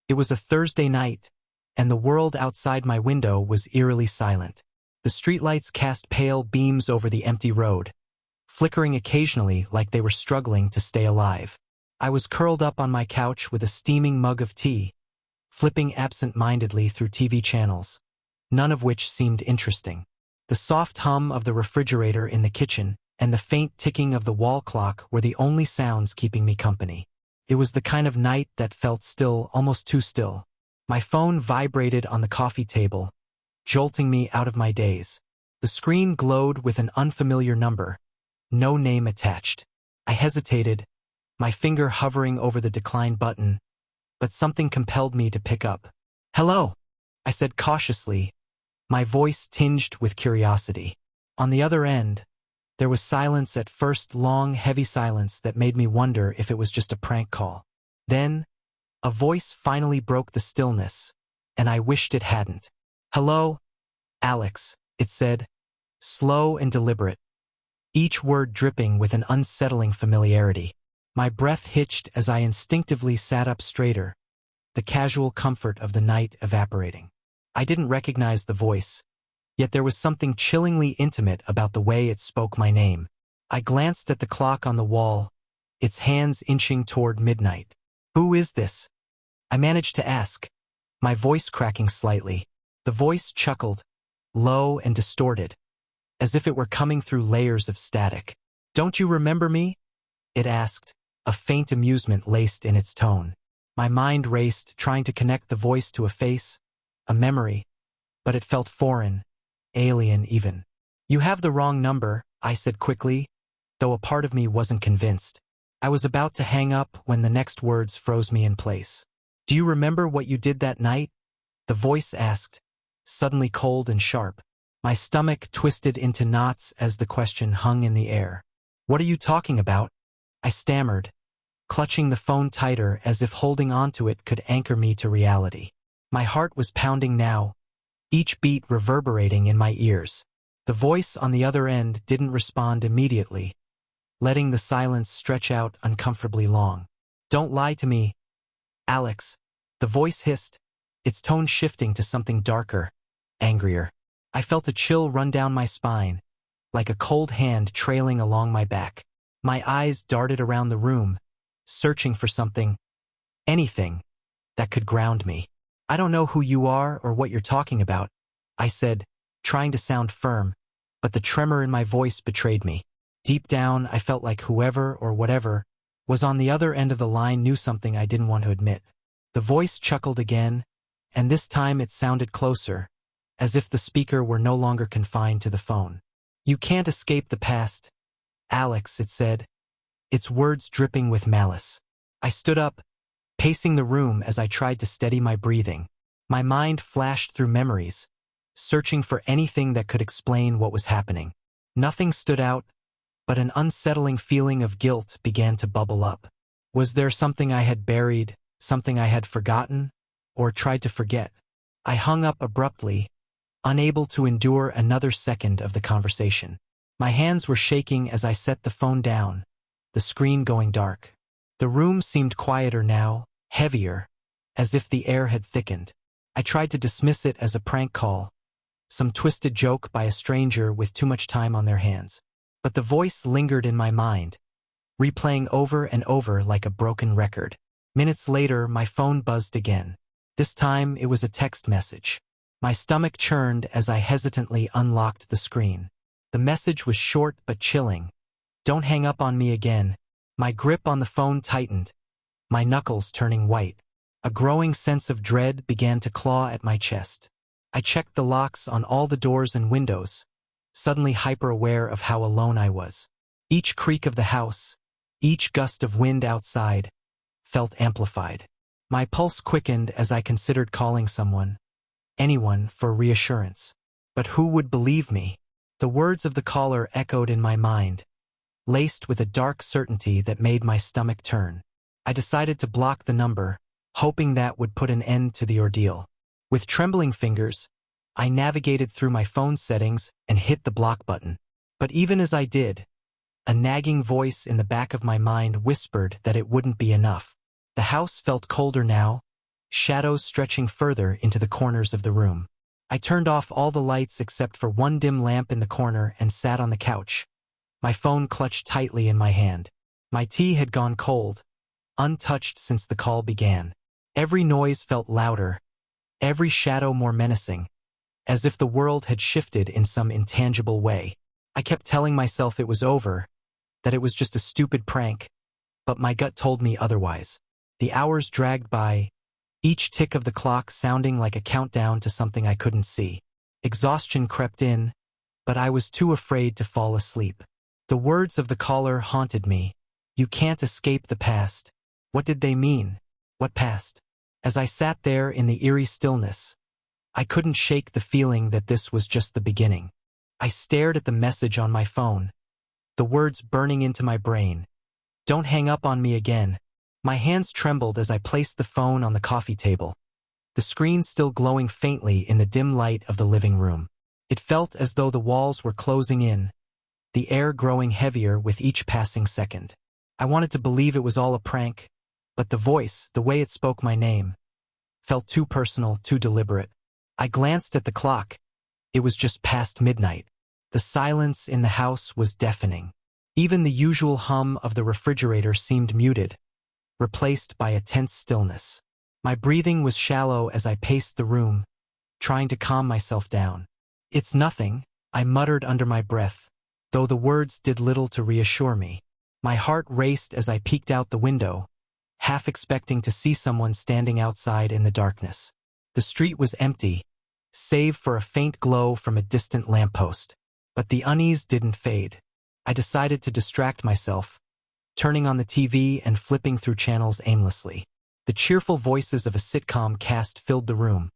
It was a Thursday night, and the world outside my window was eerily silent. The streetlights cast pale beams over the empty road, flickering occasionally like they were struggling to stay alive. I was curled up on my couch with a steaming mug of tea, flipping absent-mindedly through TV channels, none of which seemed interesting. The soft hum of the refrigerator in the kitchen and the faint ticking of the wall clock were the only sounds keeping me company. It was the kind of night that felt still, almost too still. My phone vibrated on the coffee table, jolting me out of my daze. The screen glowed with an unfamiliar number, no name attached. I hesitated, my finger hovering over the decline button, but something compelled me to pick up. "Hello," I said cautiously, my voice tinged with curiosity. On the other end, there was silence at first, long, heavy silence that made me wonder if it was just a prank call. Then, a voice finally broke the stillness, and I wished it hadn't. "Hello, Alex," it said, slow and deliberate, each word dripping with an unsettling familiarity. My breath hitched as I instinctively sat up straighter, the casual comfort of the night evaporating. I didn't recognize the voice, yet there was something chillingly intimate about the way it spoke my name. I glanced at the clock on the wall, its hands inching toward midnight. "Who is this?" I managed to ask, my voice cracking slightly. The voice chuckled, low and distorted, as if it were coming through layers of static. "Don't you remember me?" it asked, a faint amusement laced in its tone. My mind raced, trying to connect the voice to a face, a memory, but it felt foreign, alien even. "You have the wrong number," I said quickly, though a part of me wasn't convinced. I was about to hang up when the next words froze me in place. "Do you remember what you did that night?" the voice asked, suddenly cold and sharp. My stomach twisted into knots as the question hung in the air. "What are you talking about?" I stammered, clutching the phone tighter as if holding onto it could anchor me to reality. My heart was pounding now, each beat reverberating in my ears. The voice on the other end didn't respond immediately, letting the silence stretch out uncomfortably long. "Don't lie to me, Alex," the voice hissed, its tone shifting to something darker, angrier. I felt a chill run down my spine, like a cold hand trailing along my back. My eyes darted around the room, searching for something, anything, that could ground me. "I don't know who you are or what you're talking about," I said, trying to sound firm, but the tremor in my voice betrayed me. Deep down, I felt like whoever or whatever was on the other end of the line knew something I didn't want to admit. The voice chuckled again, and this time it sounded closer, as if the speaker were no longer confined to the phone. "You can't escape the past, Alex," it said, its words dripping with malice. I stood up, pacing the room as I tried to steady my breathing. My mind flashed through memories, searching for anything that could explain what was happening. Nothing stood out, but an unsettling feeling of guilt began to bubble up. Was there something I had buried, something I had forgotten, or tried to forget? I hung up abruptly, unable to endure another second of the conversation. My hands were shaking as I set the phone down, the screen going dark. The room seemed quieter now, heavier, as if the air had thickened. I tried to dismiss it as a prank call, some twisted joke by a stranger with too much time on their hands. But the voice lingered in my mind, replaying over and over like a broken record. Minutes later, my phone buzzed again. This time, it was a text message. My stomach churned as I hesitantly unlocked the screen. The message was short but chilling. "Don't hang up on me again." My grip on the phone tightened, my knuckles turning white. A growing sense of dread began to claw at my chest. I checked the locks on all the doors and windows, suddenly hyper-aware of how alone I was. Each creak of the house, each gust of wind outside, felt amplified. My pulse quickened as I considered calling someone, anyone, for reassurance. But who would believe me? The words of the caller echoed in my mind, laced with a dark certainty that made my stomach turn. I decided to block the number, hoping that would put an end to the ordeal. With trembling fingers, I navigated through my phone settings and hit the block button. But even as I did, a nagging voice in the back of my mind whispered that it wouldn't be enough. The house felt colder now, shadows stretching further into the corners of the room. I turned off all the lights except for one dim lamp in the corner and sat on the couch, my phone clutched tightly in my hand. My tea had gone cold, untouched since the call began. Every noise felt louder, every shadow more menacing, as if the world had shifted in some intangible way. I kept telling myself it was over, that it was just a stupid prank, but my gut told me otherwise. The hours dragged by, each tick of the clock sounding like a countdown to something I couldn't see. Exhaustion crept in, but I was too afraid to fall asleep. The words of the caller haunted me. You can't escape the past. What did they mean? What past? As I sat there in the eerie stillness, I couldn't shake the feeling that this was just the beginning. I stared at the message on my phone, the words burning into my brain. Don't hang up on me again. My hands trembled as I placed the phone on the coffee table, the screen still glowing faintly in the dim light of the living room. It felt as though the walls were closing in, the air growing heavier with each passing second. I wanted to believe it was all a prank, but the voice, the way it spoke my name, felt too personal, too deliberate. I glanced at the clock. It was just past midnight. The silence in the house was deafening. Even the usual hum of the refrigerator seemed muted, replaced by a tense stillness. My breathing was shallow as I paced the room, trying to calm myself down. It's nothing, I muttered under my breath, though the words did little to reassure me. My heart raced as I peeked out the window, half expecting to see someone standing outside in the darkness. The street was empty, save for a faint glow from a distant lamppost. But the unease didn't fade. I decided to distract myself, turning on the TV and flipping through channels aimlessly. The cheerful voices of a sitcom cast filled the room,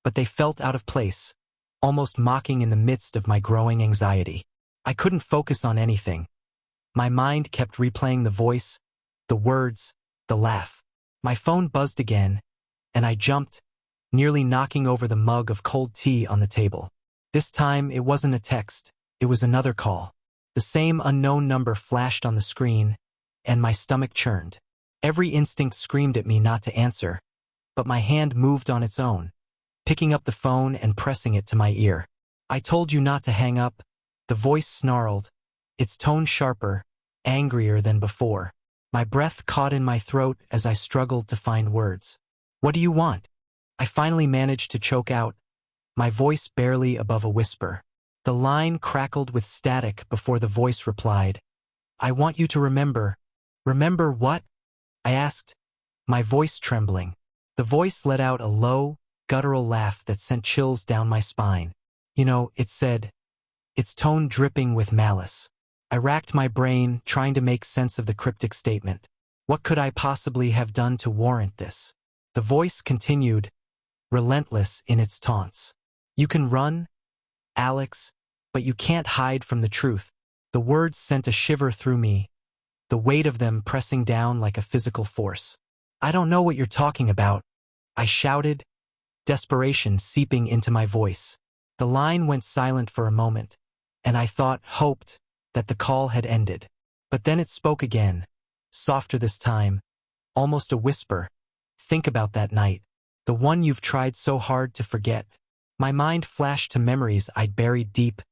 but they felt out of place, almost mocking in the midst of my growing anxiety. I couldn't focus on anything. My mind kept replaying the voice, the words, the laugh. My phone buzzed again, and I jumped, nearly knocking over the mug of cold tea on the table. This time it wasn't a text, it was another call. The same unknown number flashed on the screen, and my stomach churned. Every instinct screamed at me not to answer, but my hand moved on its own, picking up the phone and pressing it to my ear. I told you not to hang up, the voice snarled, its tone sharper, angrier than before. My breath caught in my throat as I struggled to find words. What do you want? I finally managed to choke out, my voice barely above a whisper. The line crackled with static before the voice replied. I want you to remember. Remember what? I asked, my voice trembling. The voice let out a low, guttural laugh that sent chills down my spine. You know, it said, its tone dripping with malice. I racked my brain, trying to make sense of the cryptic statement. What could I possibly have done to warrant this? The voice continued, relentless in its taunts. You can run, Alex, but you can't hide from the truth. The words sent a shiver through me, the weight of them pressing down like a physical force. I don't know what you're talking about, I shouted, desperation seeping into my voice. The line went silent for a moment, and I hoped, that the call had ended. But then it spoke again, softer this time, almost a whisper. Think about that night, the one you've tried so hard to forget. My mind flashed to memories I'd buried deep,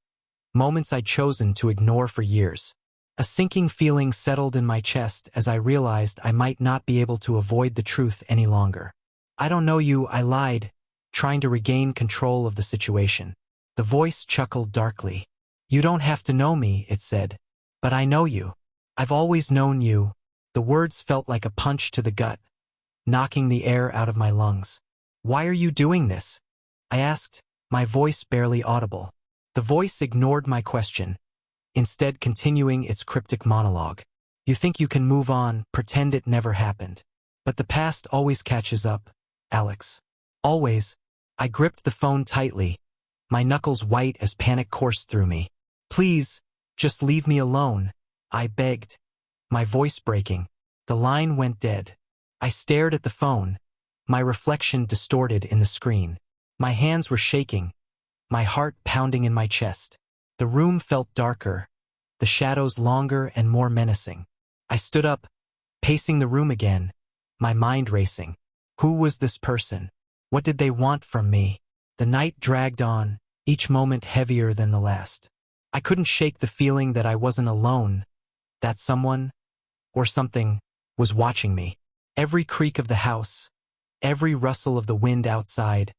moments I'd chosen to ignore for years. A sinking feeling settled in my chest as I realized I might not be able to avoid the truth any longer. I don't know you, I lied, trying to regain control of the situation. The voice chuckled darkly. You don't have to know me, it said. But I know you. I've always known you. The words felt like a punch to the gut, knocking the air out of my lungs. Why are you doing this? I asked, my voice barely audible. The voice ignored my question, instead continuing its cryptic monologue. You think you can move on, pretend it never happened. But the past always catches up, Alex. Always. I gripped the phone tightly, my knuckles white as panic coursed through me. Please, just leave me alone, I begged, my voice breaking. The line went dead. I stared at the phone, my reflection distorted in the screen. My hands were shaking, my heart pounding in my chest. The room felt darker, the shadows longer and more menacing. I stood up, pacing the room again, my mind racing. Who was this person? What did they want from me? The night dragged on, each moment heavier than the last. I couldn't shake the feeling that I wasn't alone, that someone, or something, was watching me. Every creak of the house, every rustle of the wind outside,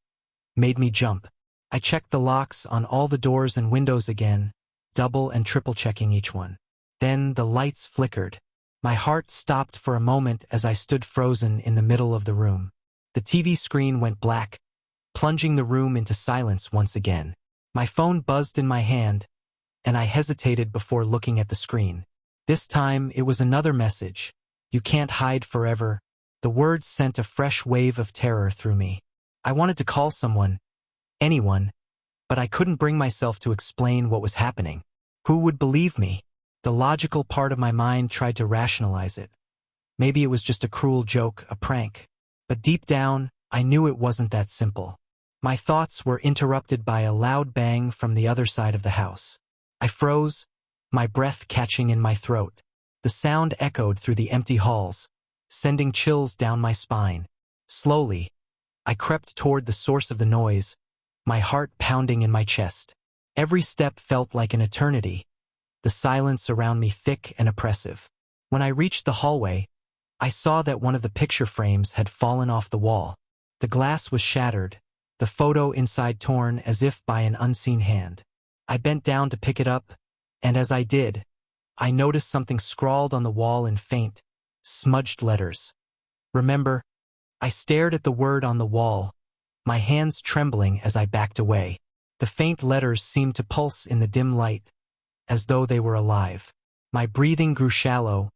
made me jump. I checked the locks on all the doors and windows again, double and triple checking each one. Then the lights flickered. My heart stopped for a moment as I stood frozen in the middle of the room. The TV screen went black, plunging the room into silence once again. My phone buzzed in my hand, and I hesitated before looking at the screen. This time it was another message. You can't hide forever. The words sent a fresh wave of terror through me. I wanted to call someone, anyone, but I couldn't bring myself to explain what was happening. Who would believe me? The logical part of my mind tried to rationalize it. Maybe it was just a cruel joke, a prank. But deep down, I knew it wasn't that simple. My thoughts were interrupted by a loud bang from the other side of the house. I froze, my breath catching in my throat. The sound echoed through the empty halls, sending chills down my spine. Slowly, I crept toward the source of the noise, my heart pounding in my chest. Every step felt like an eternity, the silence around me thick and oppressive. When I reached the hallway, I saw that one of the picture frames had fallen off the wall. The glass was shattered, the photo inside torn as if by an unseen hand. I bent down to pick it up, and as I did, I noticed something scrawled on the wall in faint, smudged letters. Remember. I stared at the word on the wall, my hands trembling as I backed away. The faint letters seemed to pulse in the dim light, as though they were alive. My breathing grew shallow,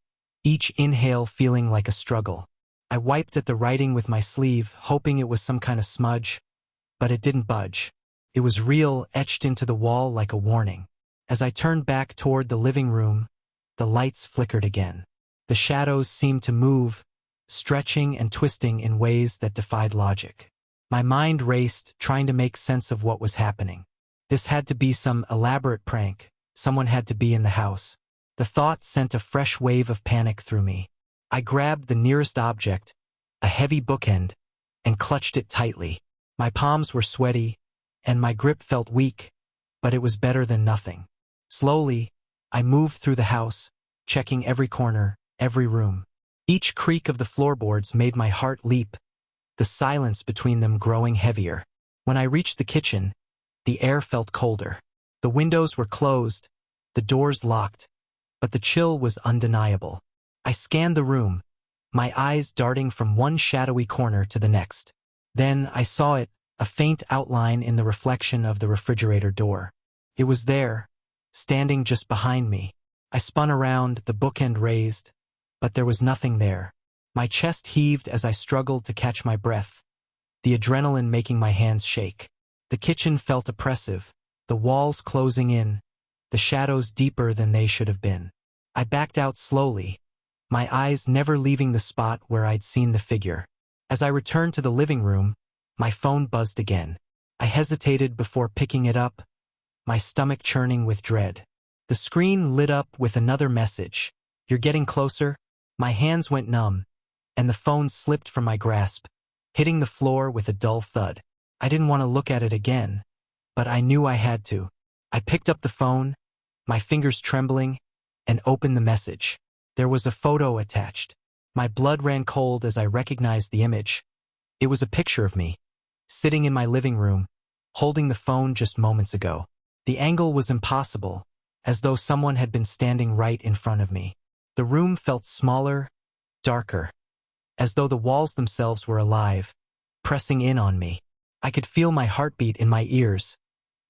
each inhale feeling like a struggle. I wiped at the writing with my sleeve, hoping it was some kind of smudge, but it didn't budge. It was real, etched into the wall like a warning. As I turned back toward the living room, the lights flickered again. The shadows seemed to move, stretching and twisting in ways that defied logic. My mind raced, trying to make sense of what was happening. This had to be some elaborate prank. Someone had to be in the house. The thought sent a fresh wave of panic through me. I grabbed the nearest object, a heavy bookend, and clutched it tightly. My palms were sweaty, and my grip felt weak, but it was better than nothing. Slowly, I moved through the house, checking every corner, every room. Each creak of the floorboards made my heart leap, the silence between them growing heavier. When I reached the kitchen, the air felt colder. The windows were closed, the doors locked, but the chill was undeniable. I scanned the room, my eyes darting from one shadowy corner to the next. Then I saw it, a faint outline in the reflection of the refrigerator door. It was there, standing just behind me. I spun around, the bookend raised, but there was nothing there. My chest heaved as I struggled to catch my breath, the adrenaline making my hands shake. The kitchen felt oppressive, the walls closing in, the shadows deeper than they should have been. I backed out slowly, my eyes never leaving the spot where I'd seen the figure. As I returned to the living room, my phone buzzed again. I hesitated before picking it up, my stomach churning with dread. The screen lit up with another message. You're getting closer? My hands went numb, and the phone slipped from my grasp, hitting the floor with a dull thud. I didn't want to look at it again, but I knew I had to. I picked up the phone, my fingers trembling, and opened the message. There was a photo attached. My blood ran cold as I recognized the image. It was a picture of me, sitting in my living room, holding the phone just moments ago. The angle was impossible, as though someone had been standing right in front of me. The room felt smaller, darker, as though the walls themselves were alive, pressing in on me. I could feel my heartbeat in my ears,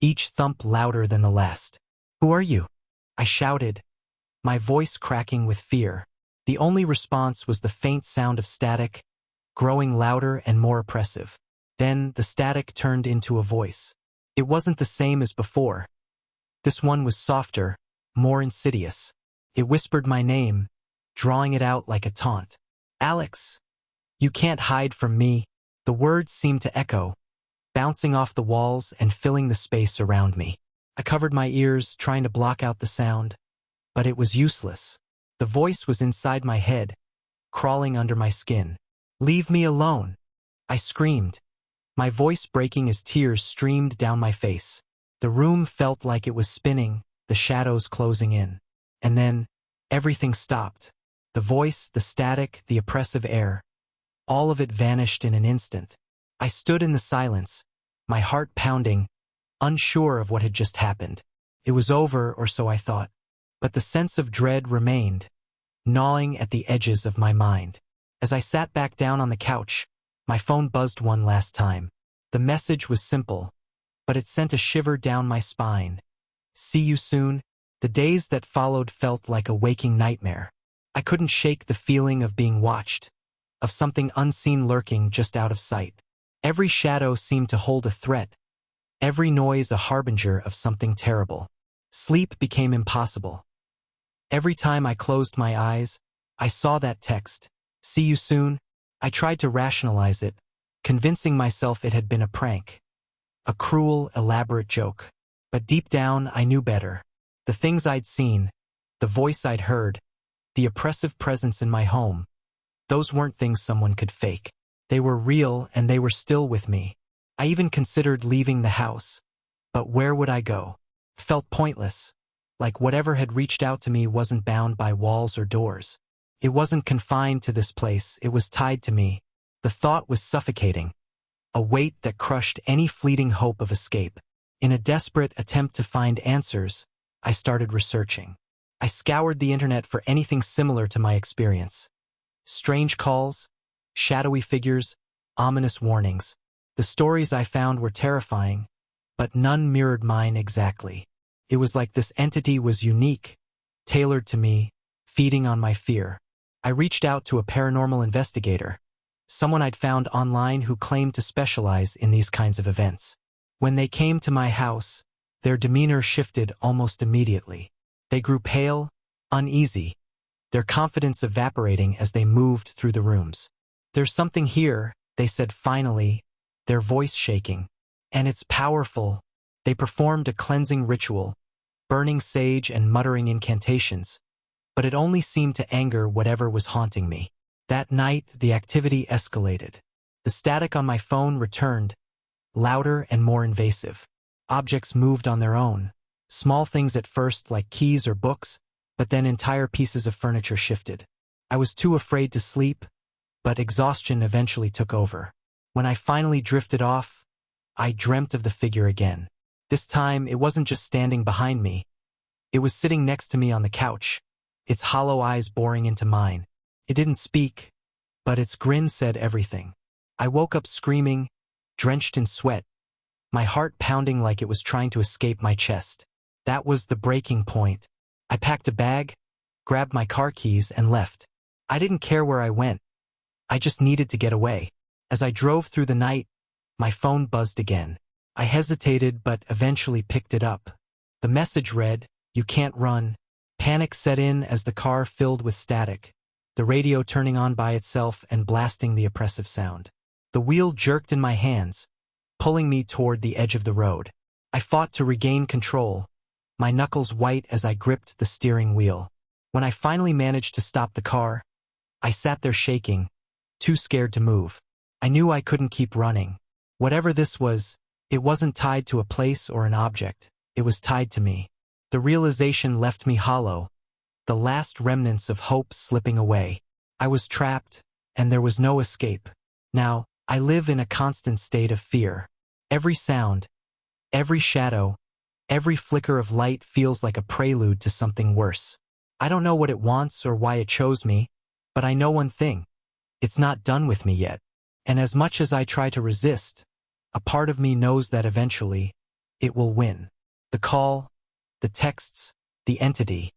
each thump louder than the last. Who are you? I shouted, my voice cracking with fear. The only response was the faint sound of static, growing louder and more oppressive. Then the static turned into a voice. It wasn't the same as before. This one was softer, more insidious. It whispered my name, drawing it out like a taunt. Alex! You can't hide from me. The words seemed to echo, bouncing off the walls and filling the space around me. I covered my ears, trying to block out the sound, but it was useless. The voice was inside my head, crawling under my skin. Leave me alone. I screamed, my voice breaking as tears streamed down my face. The room felt like it was spinning, the shadows closing in. And then, everything stopped. The voice, the static, the oppressive air. All of it vanished in an instant. I stood in the silence, my heart pounding, unsure of what had just happened. It was over, or so I thought. But the sense of dread remained, gnawing at the edges of my mind. As I sat back down on the couch, my phone buzzed one last time. The message was simple, but it sent a shiver down my spine. See you soon. The days that followed felt like a waking nightmare. I couldn't shake the feeling of being watched, of something unseen lurking just out of sight. Every shadow seemed to hold a threat, every noise a harbinger of something terrible. Sleep became impossible. Every time I closed my eyes, I saw that text, "See you soon." I tried to rationalize it, convincing myself it had been a prank, a cruel, elaborate joke. But deep down, I knew better. The things I'd seen, the voice I'd heard, the oppressive presence in my home, those weren't things someone could fake. They were real, and they were still with me. I even considered leaving the house. But where would I go? It felt pointless, like whatever had reached out to me wasn't bound by walls or doors. It wasn't confined to this place, it was tied to me. The thought was suffocating, a weight that crushed any fleeting hope of escape. In a desperate attempt to find answers, I started researching. I scoured the internet for anything similar to my experience. Strange calls, shadowy figures, ominous warnings. The stories I found were terrifying, but none mirrored mine exactly. It was like this entity was unique, tailored to me, feeding on my fear. I reached out to a paranormal investigator, someone I'd found online who claimed to specialize in these kinds of events. When they came to my house, their demeanor shifted almost immediately. They grew pale, uneasy, their confidence evaporating as they moved through the rooms. "There's something here," they said finally, their voice shaking. "And it's powerful." They performed a cleansing ritual, burning sage and muttering incantations, but it only seemed to anger whatever was haunting me. That night, the activity escalated. The static on my phone returned, louder and more invasive. Objects moved on their own. Small things at first, like keys or books, but then entire pieces of furniture shifted. I was too afraid to sleep, but exhaustion eventually took over. When I finally drifted off, I dreamt of the figure again. This time, it wasn't just standing behind me. It was sitting next to me on the couch, its hollow eyes boring into mine. It didn't speak, but its grin said everything. I woke up screaming, drenched in sweat, my heart pounding like it was trying to escape my chest. That was the breaking point. I packed a bag, grabbed my car keys, and left. I didn't care where I went. I just needed to get away. As I drove through the night, my phone buzzed again. I hesitated but eventually picked it up. The message read, "You can't run." Panic set in as the car filled with static, the radio turning on by itself and blasting the oppressive sound. The wheel jerked in my hands, pulling me toward the edge of the road. I fought to regain control, my knuckles white as I gripped the steering wheel. When I finally managed to stop the car, I sat there shaking, too scared to move. I knew I couldn't keep running. Whatever this was, it wasn't tied to a place or an object. It was tied to me. The realization left me hollow, the last remnants of hope slipping away. I was trapped, and there was no escape. Now, I live in a constant state of fear. Every sound, every shadow, every flicker of light feels like a prelude to something worse. I don't know what it wants or why it chose me, but I know one thing. It's not done with me yet. And as much as I try to resist, a part of me knows that eventually, it will win. The call, the texts, the entity,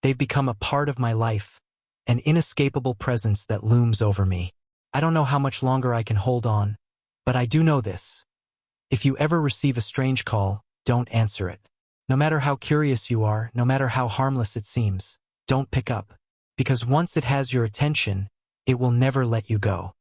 they've become a part of my life, an inescapable presence that looms over me. I don't know how much longer I can hold on, but I do know this. If you ever receive a strange call, don't answer it. No matter how curious you are, no matter how harmless it seems, don't pick up. Because once it has your attention, it will never let you go.